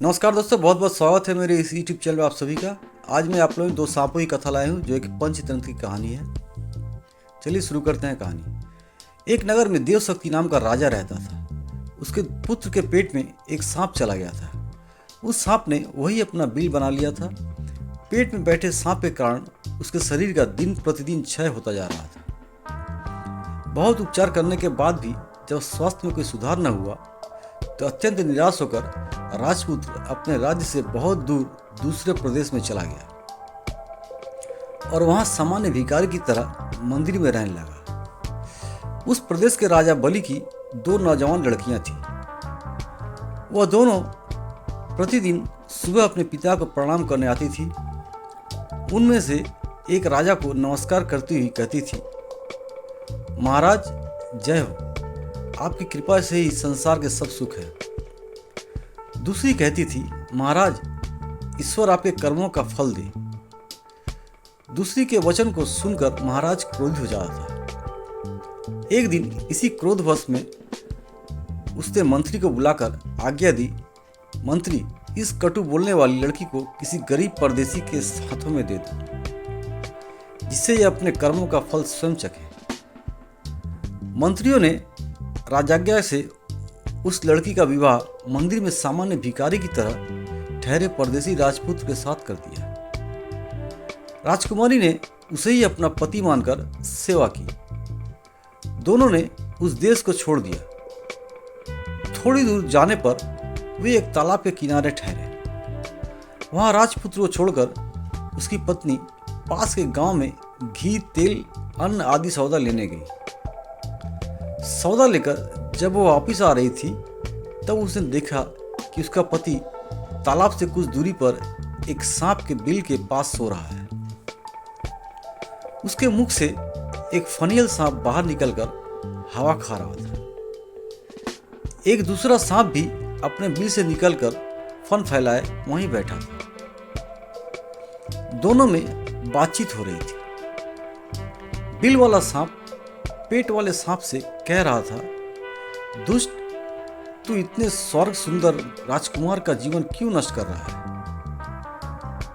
नमस्कार दोस्तों, बहुत बहुत स्वागत है मेरे इस यूट्यूब चैनल में आप सभी का। आज मैं आप लोगों में दो सांपों की कथा लाया हूँ जो एक पंचतंत्र की कहानी है। चलिए शुरू करते हैं कहानी। एक नगर में देवशक्ति नाम का राजा रहता था। उसके पुत्र के पेट में एक सांप चला गया था। उस सांप ने वही अपना बिल बना लिया था। पेट में बैठे सांप के कारण उसके शरीर का दिन प्रतिदिन क्षय होता जा रहा था। बहुत उपचार करने के बाद भी जब स्वास्थ्य में कोई सुधार न हुआ तो अत्यंत निराश होकर राजपुत्र अपने राज्य से बहुत दूर दूसरे प्रदेश में चला गया और वहां सामान्य भिखारी की तरह मंदिर में रहने लगा। उस प्रदेश के राजा बलि की दो नौजवान लड़कियां थीं। वह दोनों प्रतिदिन सुबह अपने पिता को प्रणाम करने आती थी। उनमें से एक राजा को नमस्कार करती हुई कहती थी, महाराज जय हो, आपकी कृपा से ही संसार के सब सुख है। दूसरी कहती थी, महाराज ईश्वर आपके कर्मों का फल दे। दूसरी के वचन को सुनकर महाराज क्रोधित हो जाता था। एक दिन इसी क्रोधवश में उसने मंत्री को बुलाकर आज्ञा दी, मंत्री इस कटु बोलने वाली लड़की को किसी गरीब परदेसी के हाथों में दे दो, जिससे यह अपने कर्मों का फल स्वयं चखे। मंत्रियों ने राजाज्ञा से उस लड़की का विवाह मंदिर में सामान्य भिखारी की तरह ठहरे परदेसी राजपुत्र के साथ कर दिया। राजकुमारी ने उसे ही अपना पति मानकर सेवा की। दोनों ने उस देश को छोड़ दिया। थोड़ी दूर जाने पर वे एक तालाब के किनारे ठहरे। वहां राजपुत्र को छोड़कर उसकी पत्नी पास के गांव में घी, तेल, अन्न आदि सौदा लेने गई। सौदा लेकर जब वो वापिस आ रही थी तब उसने देखा कि उसका पति तालाब से कुछ दूरी पर एक सांप के बिल के पास सो रहा है। उसके मुख से एक फनियल सांप बाहर निकलकर हवा खा रहा था। एक दूसरा सांप भी अपने बिल से निकलकर फन फैलाए वहीं बैठा था। दोनों में बातचीत हो रही थी। बिल वाला सांप पेट वाले सांप से कह रहा था, दुष्ट, तू इतने स्वर्ग सुंदर राजकुमार का जीवन क्यों नष्ट कर रहा है?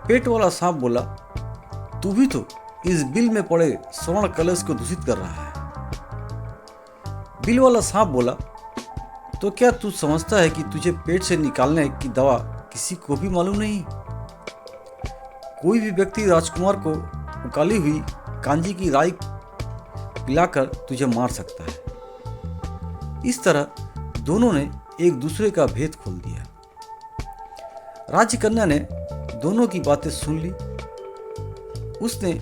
पेट वाला सांप बोला, तू भी तो इस बिल में पड़े स्वर्ण कलश को दूषित कर रहा है। बिल वाला सांप बोला, तो क्या तू समझता है कि तुझे पेट से निकालने की दवा किसी को भी मालूम नहीं? कोई भी व्यक्ति राजकुमार को उकाली हुई कांजी की राई पिलाकर तुझे मार सकता है। इस तरह दोनों ने एक दूसरे का भेद खोल दिया। राजकन्या ने दोनों की बातें सुन ली। उसने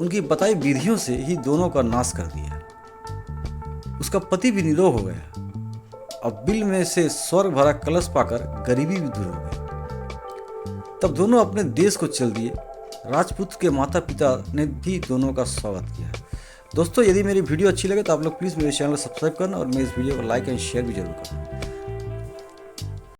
उनकी बताई विधियों से ही दोनों का नाश कर दिया। उसका पति भी निरोग हो गया। अब बिल में से स्वर्ग भरा कलश पाकर गरीबी भी दूर हो गई। तब दोनों अपने देश को चल दिए। राजपुत्र के माता पिता ने भी दोनों का स्वागत किया। दोस्तों, यदि मेरी वीडियो अच्छी लगे तो आप लोग प्लीज़ मेरे चैनल को सब्सक्राइब करना और मेरे इस वीडियो को लाइक एंड शेयर भी जरूर करना।